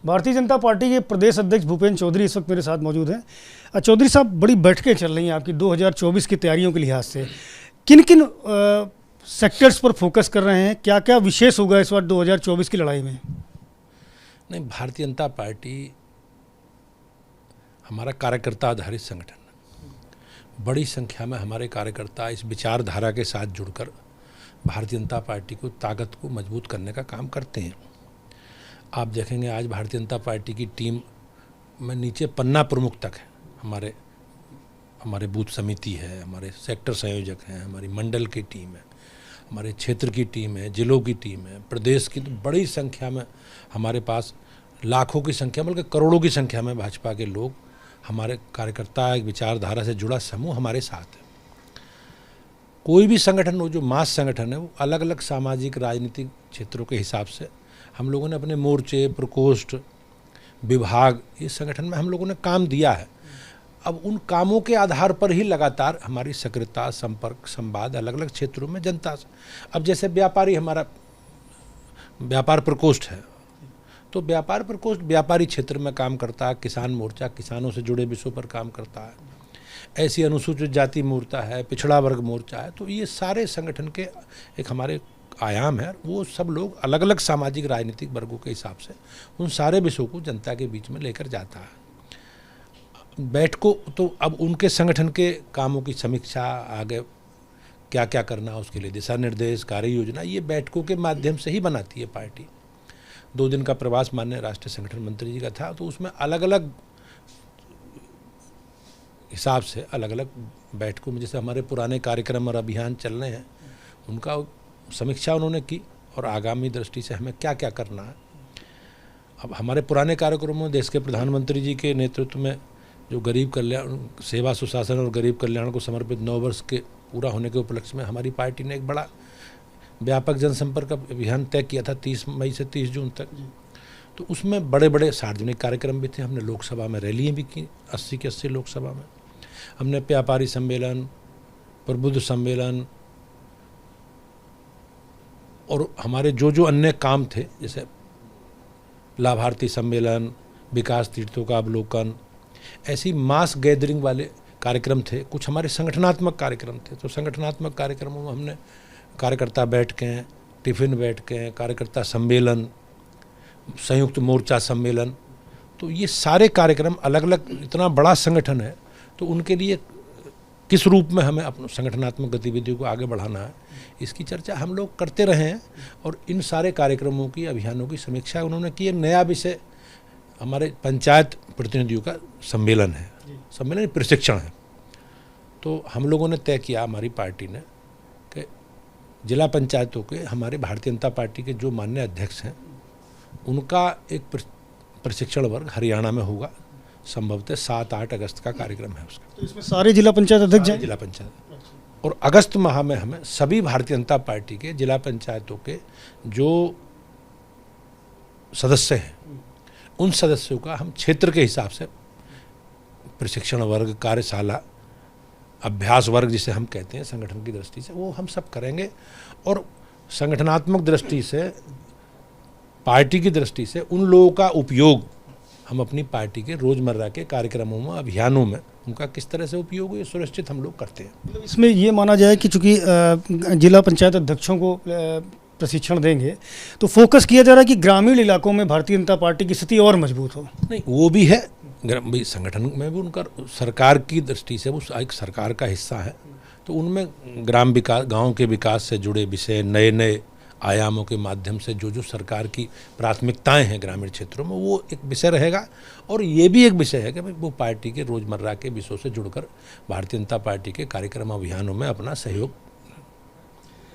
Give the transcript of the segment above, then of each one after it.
Bharatiya Janata party के प्रदेश अध्यक्ष भूपेंद्र चौधरी इस वक्त मेरे साथ मौजूद हैं। चौधरी साहब, बड़ी बैठकें चल रही हैं आपकी 2024 की तैयारियों के लिहाज से। किन किन सेक्टर्स पर फोकस कर रहे हैं, क्या क्या विशेष होगा इस बार 2024 की लड़ाई में? नहीं, भारतीय जनता पार्टी हमारा कार्यकर्ता आधारित संगठन है। बड़ी संख्या में हमारे कार्यकर्ता इस विचारधारा के साथ जुड़कर भारतीय जनता पार्टी को ताकत को मजबूत करने का काम करते हैं। आप देखेंगे आज भारतीय जनता पार्टी की टीम में नीचे पन्ना प्रमुख तक है। हमारे बूथ समिति है, हमारे सेक्टर संयोजक हैं, हमारी मंडल की टीम है, हमारे क्षेत्र की टीम है, जिलों की टीम है, प्रदेश की। तो बड़ी संख्या में हमारे पास लाखों की संख्या बल्कि करोड़ों की संख्या में भाजपा के लोग, हमारे कार्यकर्ता, एक विचारधारा से जुड़ा समूह हमारे साथ है। कोई भी संगठन हो जो मास संगठन है, वो अलग अलग सामाजिक राजनीतिक क्षेत्रों के हिसाब से हम लोगों ने अपने मोर्चे, प्रकोष्ठ, विभाग, इस संगठन में हम लोगों ने काम दिया है। अब उन कामों के आधार पर ही लगातार हमारी सक्रियता, संपर्क, संवाद अलग अलग क्षेत्रों में जनता से। अब जैसे व्यापारी, हमारा व्यापार प्रकोष्ठ है, तो व्यापार प्रकोष्ठ व्यापारी क्षेत्र में काम करता है। किसान मोर्चा किसानों से जुड़े विषयों पर काम करता है। ऐसी अनुसूचित जाति मोर्चा है, पिछड़ा वर्ग मोर्चा है। तो ये सारे संगठन के एक हमारे आयाम है। वो सब लोग अलग अलग सामाजिक राजनीतिक वर्गों के हिसाब से उन सारे विषयों को जनता के बीच में लेकर जाता है। बैठकों तो अब उनके संगठन के कामों की समीक्षा, आगे क्या क्या करना है उसके लिए दिशा निर्देश, कार्य योजना, ये बैठकों के माध्यम से ही बनाती है पार्टी। 2 दिन का प्रवास माननीय राष्ट्रीय संगठन मंत्री जी का था, तो उसमें अलग अलग हिसाब से अलग अलग बैठकों में, जैसे हमारे पुराने कार्यक्रम और अभियान चल रहे हैं, उनका समीक्षा उन्होंने की और आगामी दृष्टि से हमें क्या क्या करना है। अब हमारे पुराने कार्यक्रमों में देश के प्रधानमंत्री जी के नेतृत्व में जो गरीब कल्याण, सेवा, सुशासन और गरीब कल्याण को समर्पित 9 वर्ष के पूरा होने के उपलक्ष्य में हमारी पार्टी ने एक बड़ा व्यापक जनसंपर्क अभियान तय किया था 30 मई से 30 जून तक। तो उसमें बड़े बड़े सार्वजनिक कार्यक्रम भी थे। हमने लोकसभा में रैलियाँ भी की, 80 की 80 लोकसभा में। हमने व्यापारी सम्मेलन, प्रबुद्ध सम्मेलन और हमारे जो अन्य काम थे, जैसे लाभार्थी सम्मेलन, विकास तीर्थों का अवलोकन, ऐसी मास गैदरिंग वाले कार्यक्रम थे। कुछ हमारे संगठनात्मक कार्यक्रम थे। तो संगठनात्मक कार्यक्रमों में हमने कार्यकर्ता बैठकें, टिफिन बैठकें, कार्यकर्ता सम्मेलन, संयुक्त मोर्चा सम्मेलन, तो ये सारे कार्यक्रम अलग अलग, इतना बड़ा संगठन है तो उनके लिए किस रूप में हमें अपने संगठनात्मक गतिविधियों को आगे बढ़ाना है, इसकी चर्चा हम लोग करते रहे हैं। और इन सारे कार्यक्रमों की, अभियानों की समीक्षा उन्होंने की। एक नया विषय हमारे पंचायत प्रतिनिधियों का सम्मेलन है, सम्मेलन प्रशिक्षण है। तो हम लोगों ने तय किया, हमारी पार्टी ने, कि जिला पंचायतों के हमारे भारतीय जनता पार्टी के जो माननीय अध्यक्ष हैं, उनका एक प्रशिक्षण वर्ग हरियाणा में होगा। संभवतः 7-8 अगस्त का कार्यक्रम है उसका। तो इसमें सारे जिला पंचायत अध्यक्ष हैं? जिला पंचायत। और अगस्त माह में हमें सभी भारतीय जनता पार्टी के जिला पंचायतों के जो सदस्य हैं, उन सदस्यों का हम क्षेत्र के हिसाब से प्रशिक्षण वर्ग, कार्यशाला, अभ्यास वर्ग जिसे हम कहते हैं संगठन की दृष्टि से, वो हम सब करेंगे। और संगठनात्मक दृष्टि से, पार्टी की दृष्टि से उन लोगों का उपयोग हम अपनी पार्टी के रोज़मर्रा के कार्यक्रमों में, अभियानों में उनका किस तरह से उपयोग हो, ये सुनिश्चित हम लोग करते हैं। मतलब इसमें ये माना जाए कि चूँकि जिला पंचायत अध्यक्षों को प्रशिक्षण देंगे तो फोकस किया जा रहा है कि ग्रामीण इलाकों में भारतीय जनता पार्टी की स्थिति और मजबूत हो। नहीं, वो भी है, संगठन में भी उनका, सरकार की दृष्टि से वो एक सरकार का हिस्सा है। तो उनमें ग्राम विकास, गाँव के विकास से जुड़े विषय, नए नए आयामों के माध्यम से जो सरकार की प्राथमिकताएं हैं ग्रामीण क्षेत्रों में, वो एक विषय रहेगा। और ये भी एक विषय है कि भाई वो पार्टी के रोज़मर्रा के विषयों से जुड़कर भारतीय जनता पार्टी के कार्यक्रम अभियानों में अपना सहयोग।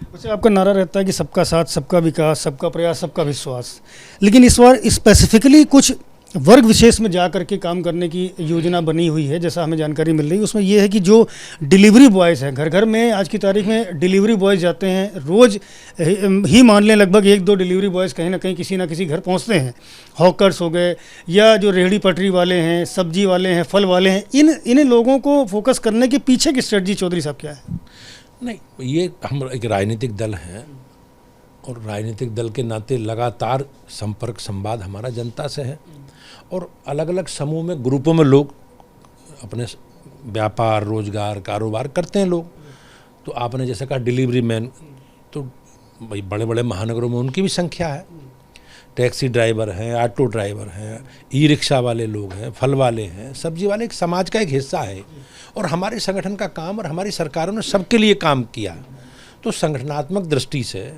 वैसे आपका नारा रहता है कि सबका साथ, सबका विकास, सबका प्रयास, सबका विश्वास, लेकिन इस बार स्पेसिफिकली कुछ वर्ग विशेष में जा करके काम करने की योजना बनी हुई है, जैसा हमें जानकारी मिल रही है। उसमें यह है कि जो डिलीवरी बॉयज़ हैं, घर घर में आज की तारीख में डिलीवरी बॉयज़ जाते हैं, रोज़ ही मान लें लगभग 1-2 डिलीवरी बॉयज़ कहीं ना किसी घर पहुंचते हैं। हॉकर्स हो गए या जो रेहड़ी पटरी वाले हैं, सब्जी वाले हैं, फल वाले हैं, इन लोगों को फोकस करने के पीछे की स्ट्रेटजी चौधरी साहब क्या है? नहीं, ये हम एक राजनीतिक दल हैं और राजनीतिक दल के नाते लगातार संपर्क, संवाद हमारा जनता से है। और अलग अलग समूह में, ग्रुपों में लोग अपने व्यापार, रोजगार, कारोबार करते हैं लोग। तो आपने जैसे कहा डिलीवरी मैन, तो भाई बड़े बड़े महानगरों में उनकी भी संख्या है। टैक्सी ड्राइवर हैं, ऑटो ड्राइवर हैं, ई रिक्शा वाले लोग हैं, फल वाले हैं, सब्जी वाले, एक समाज का एक हिस्सा है। और हमारे संगठन का काम और हमारी सरकारों ने सबके लिए काम किया। तो संगठनात्मक दृष्टि से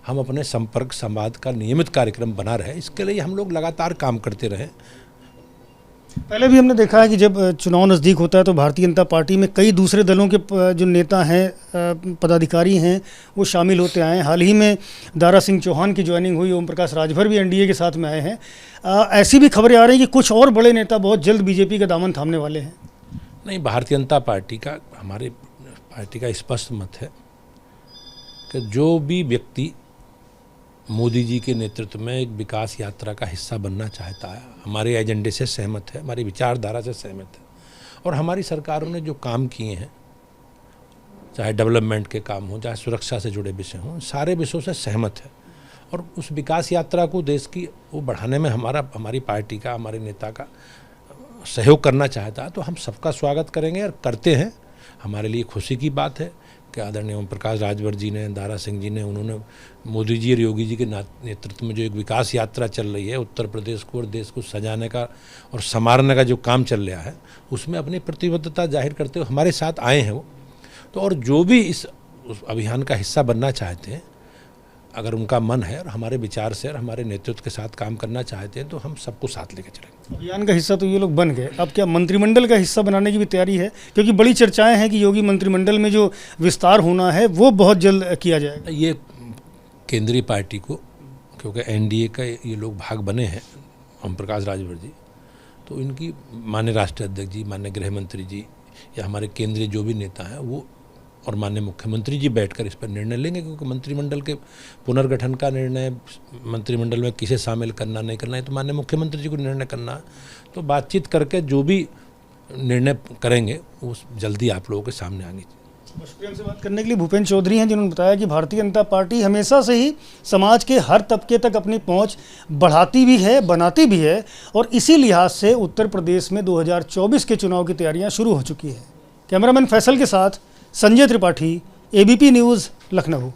हम अपने संपर्क संवाद का नियमित कार्यक्रम बना रहे, इसके लिए हम लोग लगातार काम करते रहे। पहले भी हमने देखा है कि जब चुनाव नज़दीक होता है तो भारतीय जनता पार्टी में कई दूसरे दलों के जो नेता हैं, पदाधिकारी हैं, वो शामिल होते आए हैं। हाल ही में दारा सिंह चौहान की ज्वाइनिंग हुई, ओम प्रकाश राजभर भी एनडीए के साथ में आए हैं। ऐसी भी खबरें आ रही हैं कि कुछ और बड़े नेता बहुत जल्द बीजेपी का दामन थामने वाले हैं। नहीं, भारतीय जनता पार्टी का, हमारी पार्टी का स्पष्ट मत है कि जो भी व्यक्ति मोदी जी के नेतृत्व में एक विकास यात्रा का हिस्सा बनना चाहता है, हमारे एजेंडे से सहमत है, हमारी विचारधारा से सहमत है, और हमारी सरकारों ने जो काम किए हैं, चाहे डेवलपमेंट के काम हो, चाहे सुरक्षा से जुड़े विषय हों, सारे विषयों से सहमत है। और उस विकास यात्रा को देश की वो बढ़ाने में हमारी पार्टी का, हमारे नेता का सहयोग करना चाहता है, तो हम सबका स्वागत करेंगे और करते हैं। हमारे लिए खुशी की बात है कि आदरणीय ओम प्रकाश राजभर जी ने, दारा सिंह जी ने, उन्होंने मोदी जी और योगी जी के नेतृत्व में जो एक विकास यात्रा चल रही है, उत्तर प्रदेश को और देश को सजाने का और संवारने का जो काम चल रहा है, उसमें अपनी प्रतिबद्धता जाहिर करते हुए हमारे साथ आए हैं वो। तो और जो भी उस अभियान का हिस्सा बनना चाहते हैं, अगर उनका मन है और हमारे विचार से और हमारे नेतृत्व के साथ काम करना चाहते हैं, तो हम सबको साथ लेकर चलेंगे। अभियान का हिस्सा तो ये लोग बन गए, अब क्या मंत्रिमंडल का हिस्सा बनाने की भी तैयारी है? क्योंकि बड़ी चर्चाएं हैं कि योगी मंत्रिमंडल में जो विस्तार होना है वो बहुत जल्द किया जाएगा। ये केंद्रीय पार्टी को, क्योंकि एनडीए का ये लोग भाग बने हैं, ओम प्रकाश राजभर जी, तो इनकी माननीय राष्ट्रीय अध्यक्ष जी, माननीय गृह मंत्री जी या हमारे केंद्रीय जो भी नेता हैं वो और माननीय मुख्यमंत्री जी बैठकर इस पर निर्णय लेंगे। क्योंकि मंत्रिमंडल के पुनर्गठन का निर्णय, मंत्रिमंडल में किसे शामिल करना नहीं करना है, तो माननीय मुख्यमंत्री जी को निर्णय करना है। तो बातचीत करके जो भी निर्णय करेंगे वो जल्दी आप लोगों के सामने आएंगे। प्रेम से बात करने के लिए भूपेंद्र चौधरी हैं, जिन्होंने बताया कि भारतीय जनता पार्टी हमेशा से ही समाज के हर तबके तक अपनी पहुंच बढ़ाती भी है, बनाती भी है, और इसी लिहाज से उत्तर प्रदेश में 2024 के चुनाव की तैयारियां शुरू हो चुकी है। कैमरामैन फैसल के साथ संजय त्रिपाठी, एबीपी न्यूज़, लखनऊ।